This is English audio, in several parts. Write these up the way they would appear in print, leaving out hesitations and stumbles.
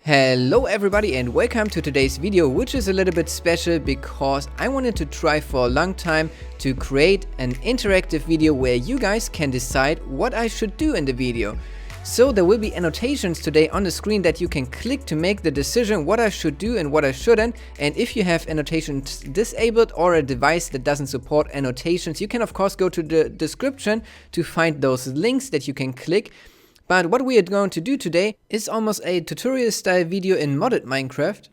Hello everybody and welcome to today's video, which is a little bit special because I wanted to try for a long time to create an interactive video where you guys can decide what I should do in the video. So there will be annotations today on the screen that you can click to make the decision what I should do and what I shouldn't. And if you have annotations disabled or a device that doesn't support annotations, you can of course go to the description to find those links that you can click. But what we are going to do today is almost a tutorial style video in modded Minecraft.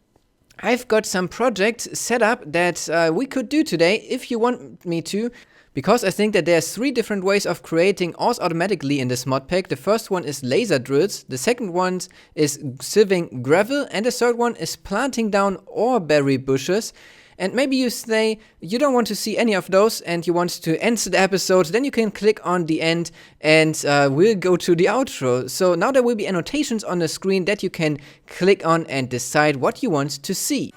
I've got some projects set up that we could do today if you want me to, because I think that there's 3 different ways of creating ores automatically in this mod pack. The first one is laser drills, the second one is sieving gravel, and the third one is planting down ore berry bushes. And maybe you say you don't want to see any of those and you want to end the episode, then you can click on the end and we'll go to the outro. So now there will be annotations on the screen that you can click on and decide what you want to see.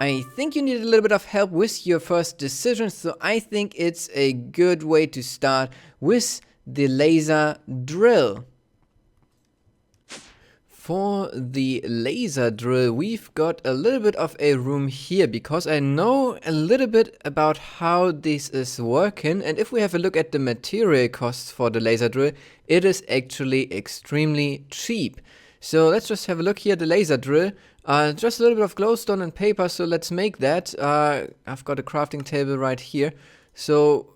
I think you need a little bit of help with your first decision, so I think it's a good way to start with the laser drill. For the laser drill, we've got a little bit of a room here because I know a little bit about how this is working, and if we have a look at the material costs for the laser drill, it is actually extremely cheap. So let's just have a look here, the laser drill. Just a little bit of glowstone and paper, so let's make that. I've got a crafting table right here. So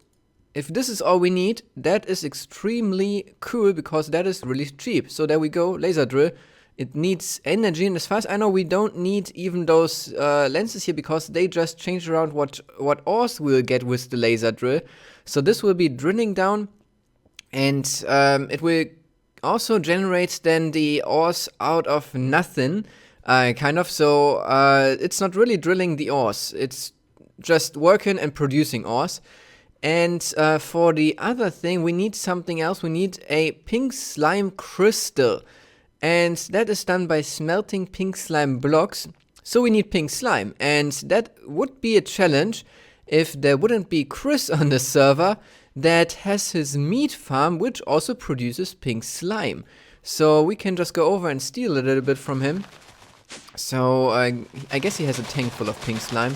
if this is all we need, that is extremely cool because that is really cheap. So there we go, laser drill. It needs energy, and as far as I know, we don't need even those lenses here because they just change around what ores we'll get with the laser drill. So this will be drilling down, and it will also generate then the ores out of nothing, kind of. So it's not really drilling the ores, it's just working and producing ores. And for the other thing, we need something else. We need a pink slime crystal, and that is done by smelting pink slime blocks. So we need pink slime, and that would be a challenge if there wouldn't be Chris on the server that has his meat farm, which also produces pink slime. So we can just go over and steal a little bit from him. So I guess he has a tank full of pink slime.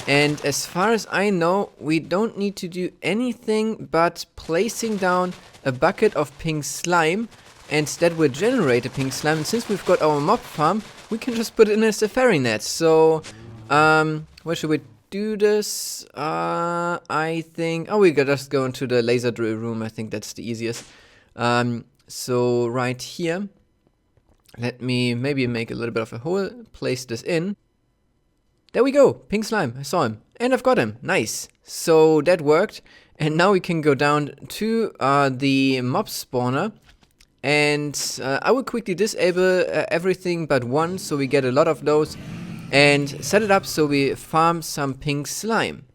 And as far as I know, we don't need to do anything but placing down a bucket of pink slime, and that will generate a pink slime. And since we've got our mob farm, we can just put it in a safari net. So where should we do this? I think, we could just go into the laser drill room. I think that's the easiest. So right here, let me maybe make a little bit of a hole, place this in. There we go, pink slime, I saw him, and I've got him, nice. So that worked, and now we can go down to the mob spawner, and I will quickly disable everything but one, so we get a lot of those, and set it up so we farm some pink slime.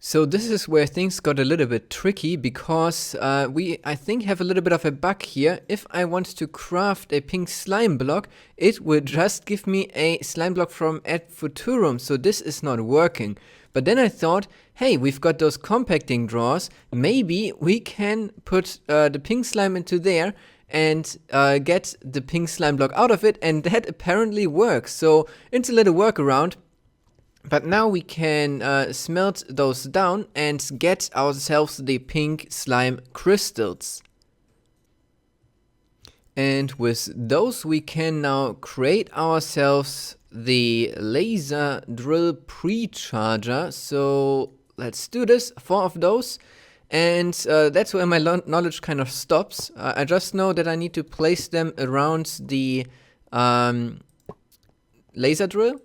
So this is where things got a little bit tricky because I think have a little bit of a bug here. If I want to craft a pink slime block, it will just give me a slime block from Ad Futurum, so this is not working. But then I thought, hey, we've got those compacting drawers, maybe we can put the pink slime into there and get the pink slime block out of it, and that apparently works. So it's a little workaround. But now we can smelt those down and get ourselves the pink slime crystals. And with those we can now create ourselves the laser drill pre-charger. So let's do this, 4 of those. And that's where my knowledge kind of stops. I just know that I need to place them around the laser drill.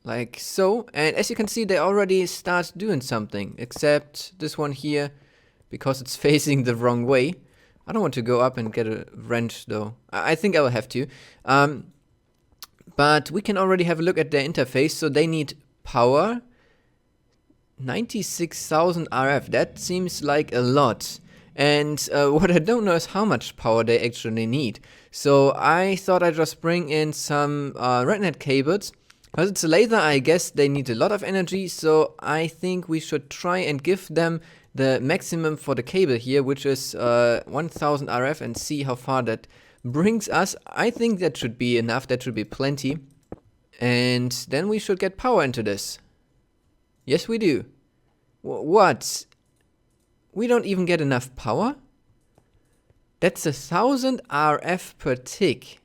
Like so, and as you can see, they already start doing something, except this one here, because it's facing the wrong way. I don't want to go up and get a wrench though. I think I will have to. But we can already have a look at their interface. So they need power. 96,000 RF. That seems like a lot. And what I don't know is how much power they actually need. So I thought I'd just bring in some rednet cables. Because it's a laser, I guess they need a lot of energy. So I think we should try and give them the maximum for the cable here, which is 1000 RF, and see how far that brings us. I think that should be enough. That should be plenty. And then we should get power into this. Yes, we do. What? We don't even get enough power? That's 1000 RF per tick.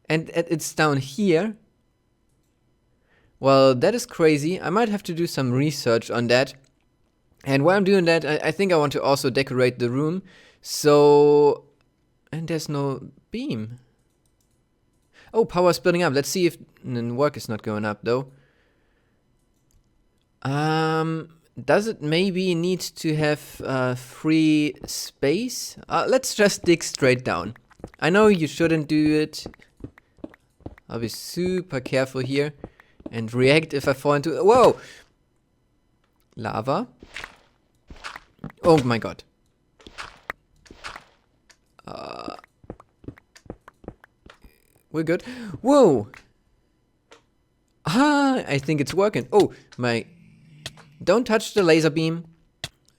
And it's down here. Well, that is crazy. I might have to do some research on that. And while I'm doing that, I think I want to also decorate the room. So... and there's no beam. Oh, power's building up. Let's see if... work is not going up, though. Does it maybe need to have free space? Let's just dig straight down. I know you shouldn't do it. I'll be super careful here and react if I fall into... Whoa! Lava. Oh my god. We're good. Whoa! Ah, I think it's working. Oh, my... Don't touch the laser beam.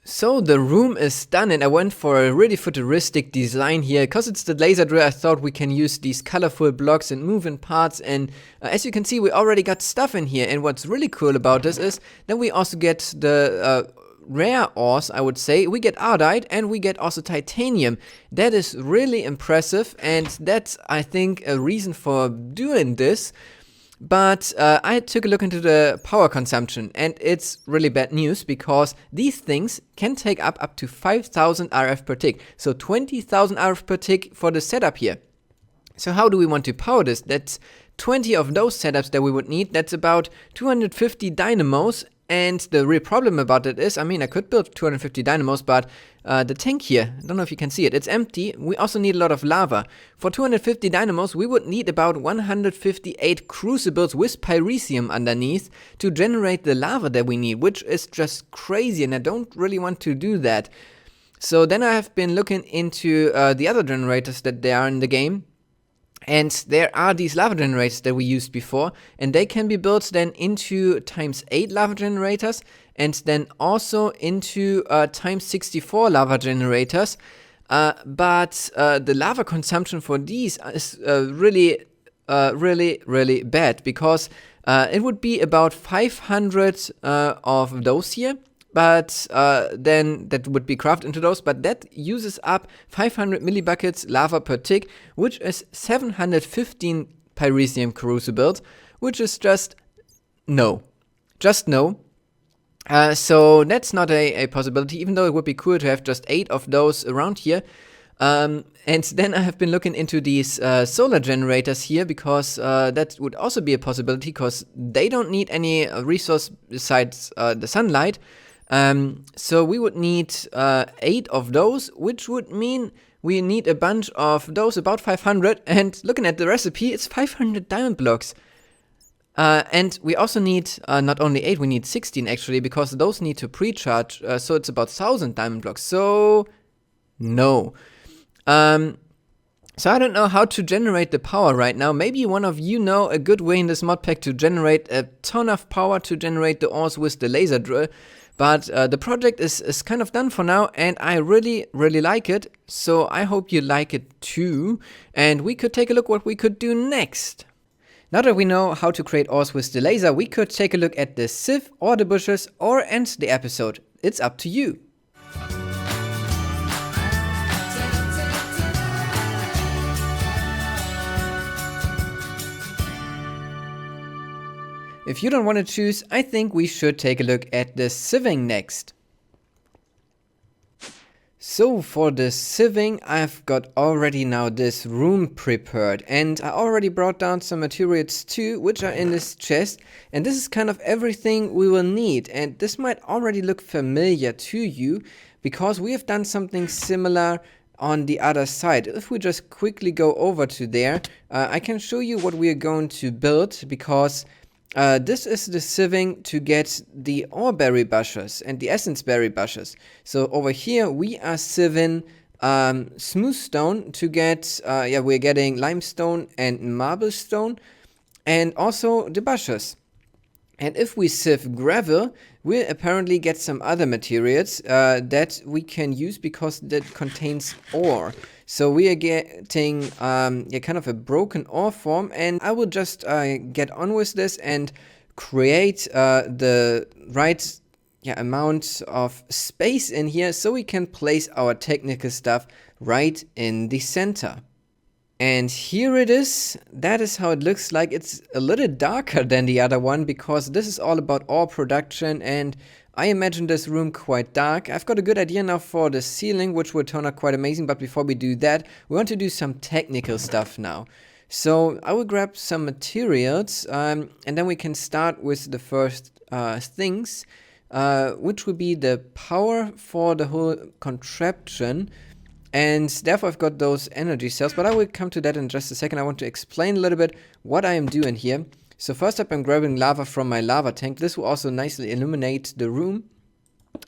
So the room is done, and I went for a really futuristic design here. Because it's the laser drill, I thought we can use these colorful blocks and move in parts. And as you can see, we already got stuff in here. And what's really cool about this is that we also get the rare ores, I would say. We get Ardite and we get also titanium. That is really impressive, and that's, I think, a reason for doing this. But I took a look into the power consumption, and it's really bad news because these things can take up to 5000 RF per tick. So 20,000 RF per tick for the setup here. So how do we want to power this? That's 20 of those setups that we would need. That's about 250 dynamos. And the real problem about it is, I mean, I could build 250 dynamos, but the tank here, I don't know if you can see it, it's empty. We also need a lot of lava. For 250 dynamos, we would need about 158 crucibles with pyresium underneath to generate the lava that we need, which is just crazy, and I don't really want to do that. So then I have been looking into the other generators that there are in the game. And there are these lava generators that we used before, and they can be built then into ×8 lava generators, and then also into ×64 lava generators. But the lava consumption for these is really bad, because it would be about 500 of those here. But then that would be crafted into those, but that uses up 500 millibuckets lava per tick, which is 715 pyresium crucibles, which is just no. Just no. So that's not a possibility, even though it would be cool to have just 8 of those around here. And then I have been looking into these solar generators here, because that would also be a possibility, because they don't need any resource besides the sunlight. So we would need 8 of those, which would mean we need a bunch of those, about 500, and looking at the recipe, it's 500 diamond blocks. And we also need not only 8, we need 16 actually, because those need to pre-charge, so it's about 1000 diamond blocks, so no. So I don't know how to generate the power right now. Maybe one of you know a good way in this mod pack to generate a ton of power to generate the ores with the laser drill. But the project is kind of done for now, and I really like it. So I hope you like it too. And we could take a look what we could do next. Now that we know how to create ores with the laser, we could take a look at the sieve or the bushes or end the episode. It's up to you. If you don't want to choose, I think we should take a look at the sieving next. So for the sieving, I've got already now this room prepared, and I already brought down some materials too, which are in this chest, and this is kind of everything we will need. And this might already look familiar to you, because we have done something similar on the other side. If we just quickly go over to there, I can show you what we are going to build, because this is the sieving to get the ore berry bushes and the essence berry bushes. So over here we are sieving smooth stone to get, yeah, we're getting limestone and marble stone, and also the bushes. And if we sieve gravel, we'll apparently get some other materials that we can use, because that contains ore. So we are getting yeah, kind of a broken ore form, and I will just get on with this and create the right amount of space in here, so we can place our technical stuff right in the center. And here it is. That is how it looks like. It's a little darker than the other one, because this is all about ore production, and I imagine this room quite dark. I've got a good idea now for the ceiling, which will turn out quite amazing, but before we do that, we want to do some technical stuff now. So I will grab some materials, and then we can start with the first things, which will be the power for the whole contraption. And therefore I've got those energy cells, but I will come to that in just a second. I want to explain a little bit what I am doing here. So first up, I'm grabbing lava from my lava tank. This will also nicely illuminate the room.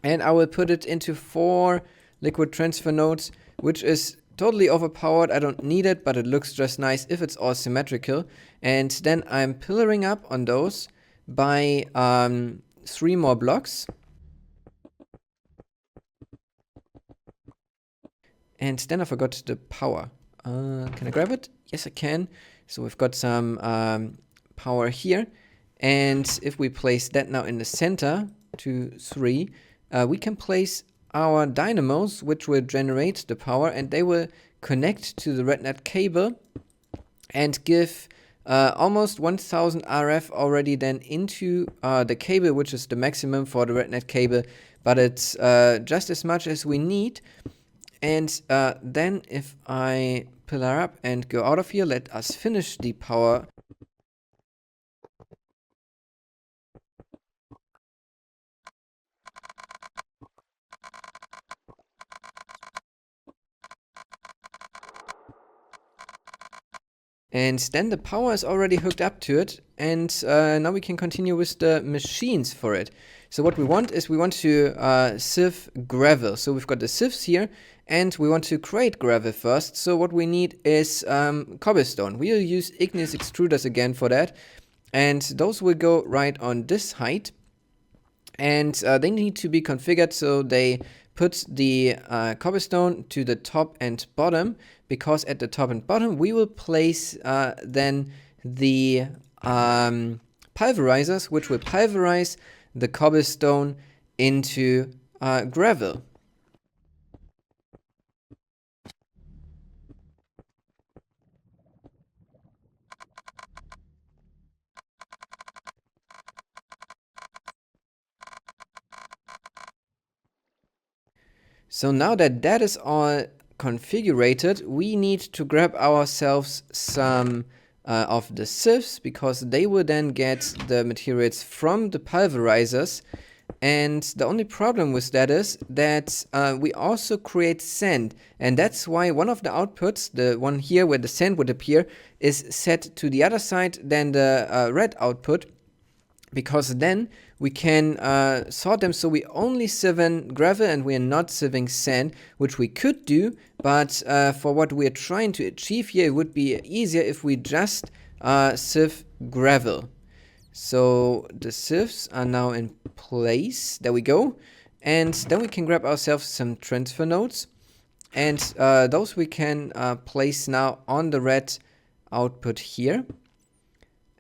And I will put it into 4 liquid transfer nodes, which is totally overpowered. I don't need it, but it looks just nice if it's all symmetrical. And then I'm pillaring up on those by 3 more blocks. And then I forgot the power. Can I grab it? Yes, I can. So we've got some power here. And if we place that now in the center, 2, 3, we can place our dynamos, which will generate the power, and they will connect to the RedNet cable and give almost 1000 RF already then into the cable, which is the maximum for the RedNet cable, but it's just as much as we need. And then if I pillar up and go out of here, let us finish the power. And then the power is already hooked up to it, and now we can continue with the machines for it. So what we want is we want to sieve gravel. So we've got the sieves here, and we want to create gravel first. So what we need is cobblestone. We'll use igneous extruders again for that, and those will go right on this height. And they need to be configured so they put the cobblestone to the top and bottom, because at the top and bottom we will place then the pulverizers, which will pulverize the cobblestone into gravel. So now that that is all configured, we need to grab ourselves some of the sieves, because they will then get the materials from the pulverizers. And the only problem with that is that we also create sand, and that's why one of the outputs, the one here where the sand would appear, is set to the other side than the red output, because then we can sort them so we only sieve gravel and we are not sieving sand, which we could do, but for what we are trying to achieve here, it would be easier if we just sieve gravel. So the sieves are now in place. There we go. And then we can grab ourselves some transfer nodes, and those we can place now on the red output here.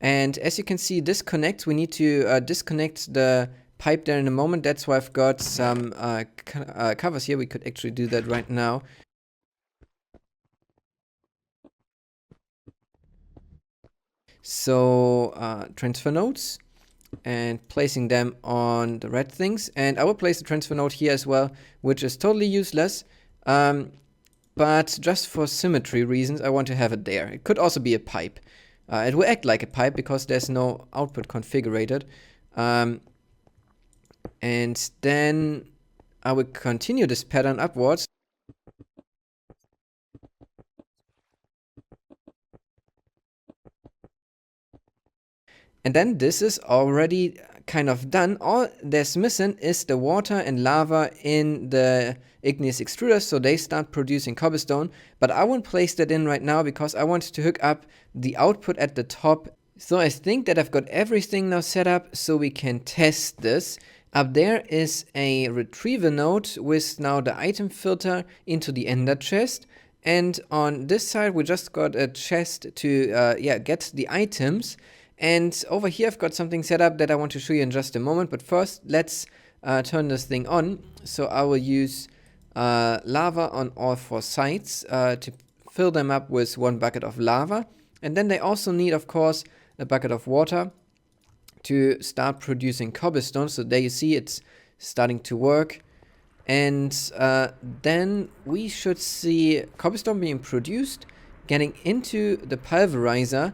And as you can see, disconnect. We need to disconnect the pipe there in a moment. That's why I've got some covers here. We could actually do that right now. So transfer nodes, and placing them on the red things. And I will place the transfer node here as well, which is totally useless. But just for symmetry reasons, I want to have it there. It could also be a pipe. It will act like a pipe because there's no output configured. And then I will continue this pattern upwards. And then this is already kind of done. All that's missing is the water and lava in the igneous extruders, so they start producing cobblestone. But I won't place that in right now because I want to hook up the output at the top. So I think that I've got everything now set up so we can test this. Up there is a retrieval node with now the item filter into the ender chest. And on this side we just got a chest to get the items. And over here I've got something set up that I want to show you in just a moment. But first let's turn this thing on. So I will use lava on all 4 sides to fill them up with 1 bucket of lava. And then they also need, of course, a bucket of water to start producing cobblestone. So there you see it's starting to work. And then we should see cobblestone being produced, getting into the pulverizer.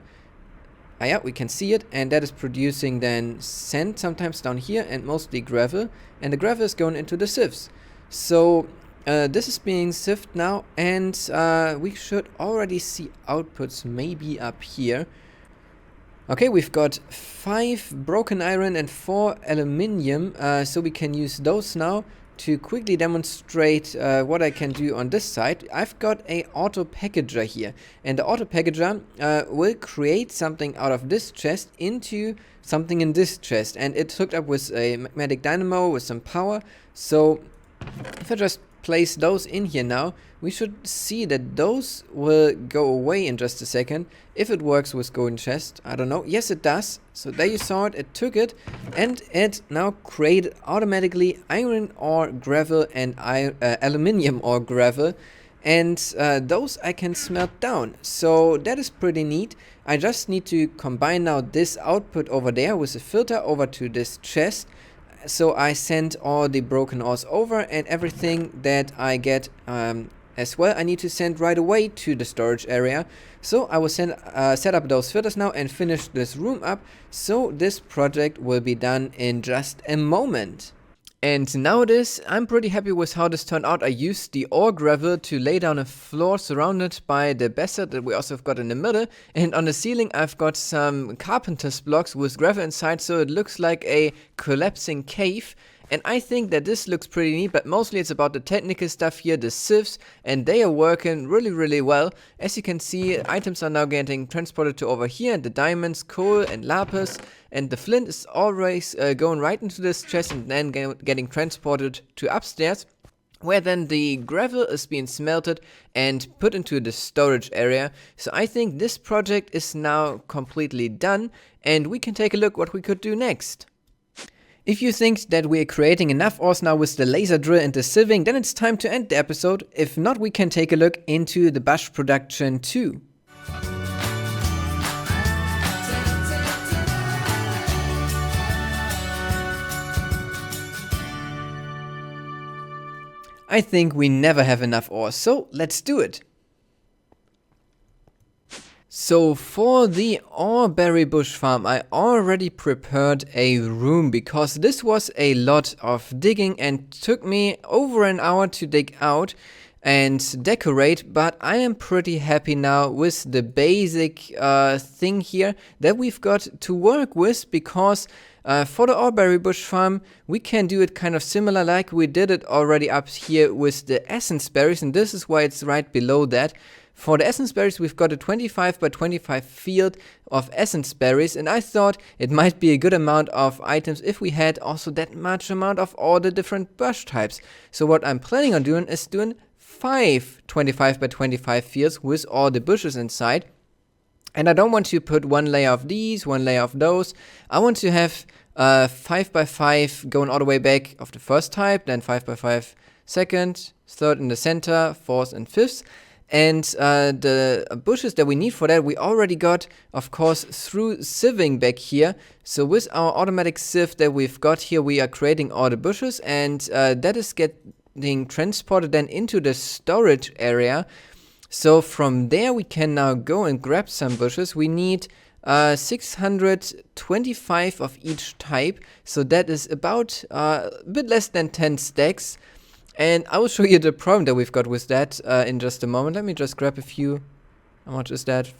Yeah, we can see it, and that is producing then sand sometimes down here and mostly gravel. And the gravel is going into the sieves. So this is being sieved now, and we should already see outputs maybe up here. Okay, we've got 5 broken iron and 4 aluminium, so we can use those now to quickly demonstrate what I can do on this side. I've got a auto packager here, and the auto packager will create something out of this chest into something in this chest, and it's hooked up with a magnetic dynamo with some power. So if I just place those in here now, we should see that those will go away in just a second. If it works with golden chest, I don't know. Yes, it does. So there you saw it, it took it, and it now created automatically iron ore, gravel, and aluminium ore, gravel. And those I can smelt down. So that is pretty neat. I just need to combine now this output over there with a filter over to this chest. So I send all the broken ores over, and everything that I get as well I need to send right away to the storage area. So I will set up those filters now and finish this room up. So this project will be done in just a moment. And nowadays, I'm pretty happy with how this turned out. I used the ore gravel to lay down a floor surrounded by the basalt that we also have got in the middle. And on the ceiling, I've got some carpenter's blocks with gravel inside, so it looks like a collapsing cave. And I think that this looks pretty neat, but mostly it's about the technical stuff here, the sieves, and they are working really well. As you can see, items are now getting transported to over here, and the diamonds, coal, and lapis, and the flint is always going right into this chest and then getting transported to upstairs, where then the gravel is being smelted and put into the storage area. So I think this project is now completely done, and we can take a look what we could do next. If you think that we're creating enough ores now with the laser drill and the sieving, then it's time to end the episode. If not, we can take a look into the bush production too. I think we never have enough ore, so let's do it. So for the Oreberry bush farm, I already prepared a room because this was a lot of digging and took me over an hour to dig out and decorate, but I am pretty happy now with the basic thing here that we've got to work with, because for the Oreberry bush farm we can do it kind of similar like we did it already up here with the essence berries, and this is why it's right below that. For the essence berries, we've got a 25 by 25 field of essence berries, and I thought it might be a good amount of items if we had also that much amount of all the different bush types. So what I'm planning on doing is doing 5 25 by 25 fields with all the bushes inside. And I don't want to put one layer of these, one layer of those. I want to have 5 by 5 going all the way back of the first type, then 5 by 5 second, third in the center, fourth and fifth. And the bushes that we need for that we already got, of course, through sieving back here. So with our automatic sieve that we've got here, we are creating all the bushes, and that is getting transported then into the storage area. So from there we can now go and grab some bushes. We need 625 of each type, so that is about a bit less than 10 stacks. And I will show you the problem that we've got with that in just a moment. Let me just grab a few. How much is that?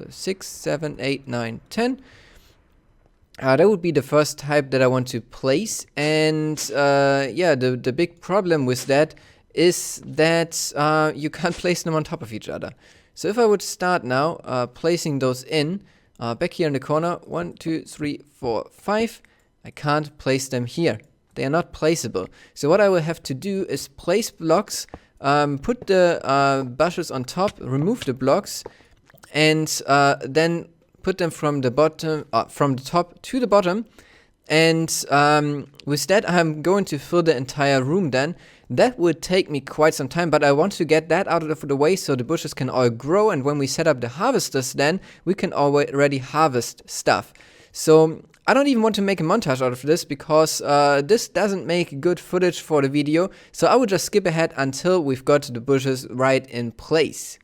6, 7, 8, 9, 10. That would be the first type that I want to place, and yeah, the big problem with that is that you can't place them on top of each other. So if I would start now placing those in, back here in the corner, 1, 2, 3, 4, 5, I can't place them here. They are not placeable. So what I will have to do is place blocks, put the bushes on top, remove the blocks, and then put them from the bottom, from the top to the bottom, and with that I'm going to fill the entire room then. That would take me quite some time, but I want to get that out of the way so the bushes can all grow, and when we set up the harvesters then, we can already harvest stuff. So I don't even want to make a montage out of this, because this doesn't make good footage for the video, so I will just skip ahead until we've got the bushes right in place.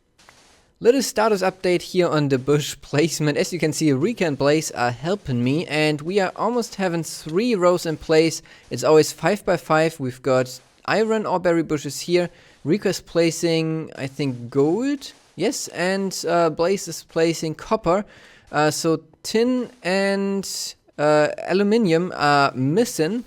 Little status update here on the bush placement. As you can see, Rika and Blaze are helping me, and we are almost having 3 rows in place. It's always 5 by 5. We've got iron or berry bushes here. Rika is placing, I think, gold. Yes, and Blaze is placing copper. So tin and aluminium are missing.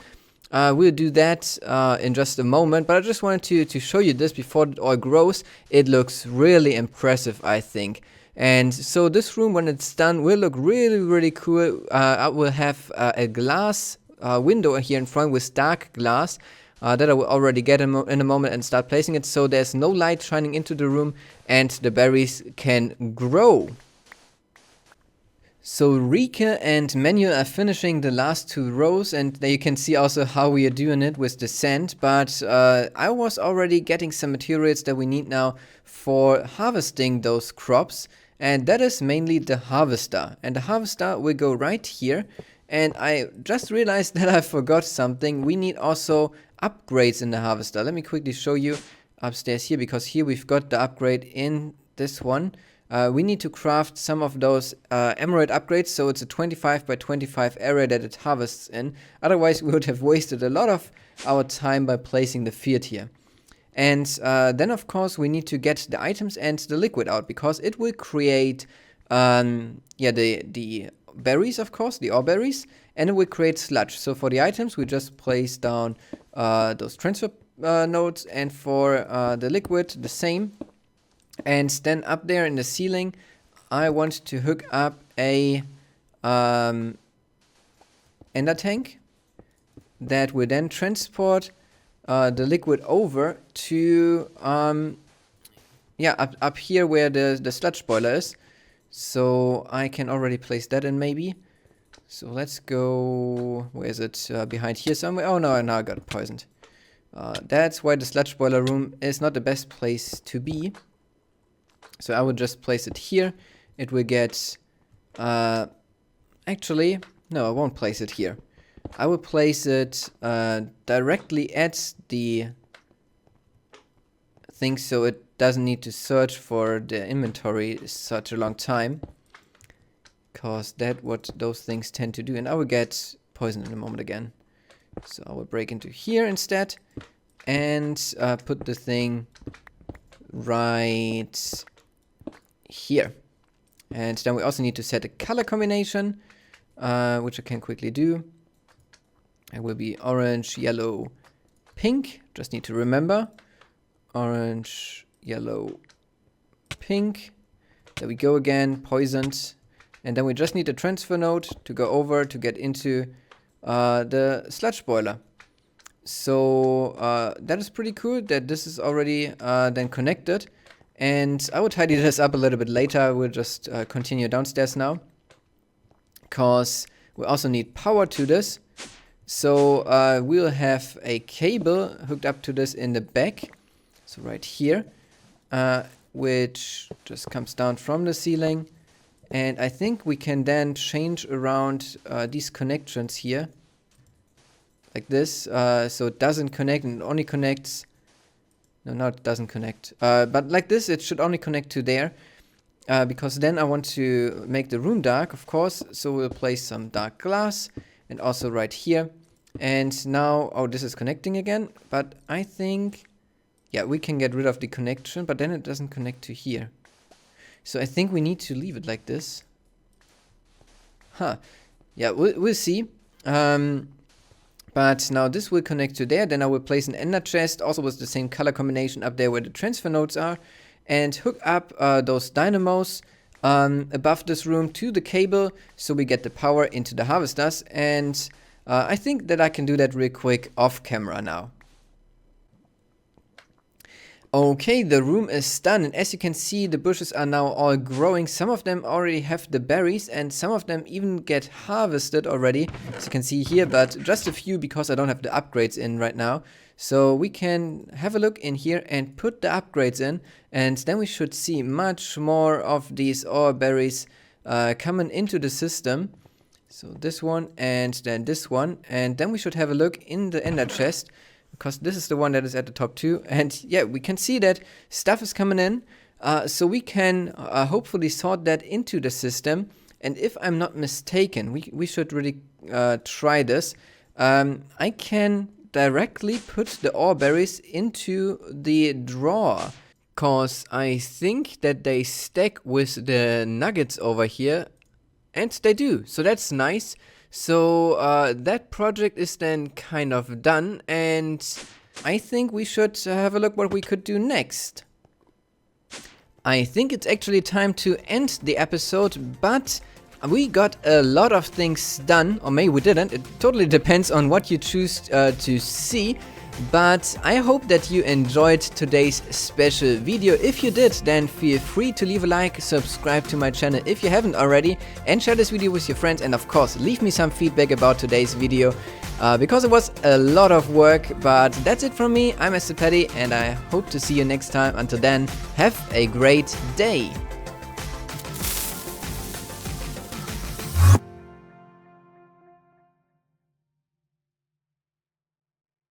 We'll do that in just a moment, but I just wanted to show you this before it all grows. It looks really impressive, I think. And so this room, when it's done, will look really, really cool. I will have a glass window here in front with dark glass that I will already get in a moment and start placing it, so there's no light shining into the room and the berries can grow. So Rika and Manuel are finishing the last 2 rows, and there you can see also how we are doing it with the sand, but I was already getting some materials that we need now for harvesting those crops, and that is mainly the harvester. And the harvester will go right here, and I just realized that I forgot something. We need also upgrades in the harvester. Let me quickly show you upstairs here, because here we've got the upgrade in this one. We need to craft some of those emerald upgrades, so it's a 25 by 25 area that it harvests in. Otherwise we would have wasted a lot of our time by placing the field here. And then of course we need to get the items and the liquid out, because it will create the berries, of course, the ore berries, and it will create sludge. So for the items we just place down those transfer nodes, and for the liquid the same. And then up there in the ceiling, I want to hook up a ender tank that will then transport the liquid over to up here where the sludge boiler is. So I can already place that in maybe. So let's go. Where is it? Behind here somewhere. Oh no, now I got poisoned. That's why the sludge boiler room is not the best place to be. So I would just place it here. It will get, actually, no, I won't place it here. I will place it directly at the thing, so it doesn't need to search for the inventory such a long time. Because that's what those things tend to do. And I will get poisoned in a moment again. So I will break into here instead. And put the thing right here. And then we also need to set a color combination, which I can quickly do. It will be orange, yellow, pink. Just need to remember. Orange, yellow, pink. There we go again, poisoned. And then we just need a transfer node to go over to get into the sludge boiler. So that is pretty cool that this is already then connected. And I will tidy this up a little bit later. We'll just continue downstairs now, because we also need power to this. So we'll have a cable hooked up to this in the back. So right here, which just comes down from the ceiling. And I think we can then change around these connections here. Like this. So it doesn't connect and it only connects. No, it doesn't connect. But like this, it should only connect to there. Because then I want to make the room dark, of course. So we'll place some dark glass. And also right here. And now, oh, this is connecting again. But I think, yeah, we can get rid of the connection. But then it doesn't connect to here. So I think we need to leave it like this. Huh. yeah, we'll see. But now this will connect to there. Then I will place an ender chest, also with the same color combination up there where the transfer nodes are, and hook up those dynamos above this room to the cable, so we get the power into the harvesters. And I think that I can do that real quick off camera now. Okay, the room is done, and as you can see, the bushes are now all growing. Some of them already have the berries, and some of them even get harvested already, as you can see here, but just a few because I don't have the upgrades in right now. So we can have a look in here and put the upgrades in, and then we should see much more of these ore berries coming into the system. So this one, and then this one, and then we should have a look in the ender chest, because this is the one that is at the top too. And yeah, we can see that stuff is coming in, so we can hopefully sort that into the system. And if I'm not mistaken, we should really try this. I can directly put the ore berries into the drawer, cause I think that they stack with the nuggets over here, and they do, so that's nice. So that project is then kind of done, and I think we should have a look what we could do next. I think it's actually time to end the episode, but we got a lot of things done, or maybe we didn't. It totally depends on what you choose to see. But I hope that you enjoyed today's special video. If you did, then feel free to leave a like, subscribe to my channel if you haven't already, and share this video with your friends. And of course, leave me some feedback about today's video, because it was a lot of work. But that's it from me. I'm Speddy, and I hope to see you next time. Until then, have a great day.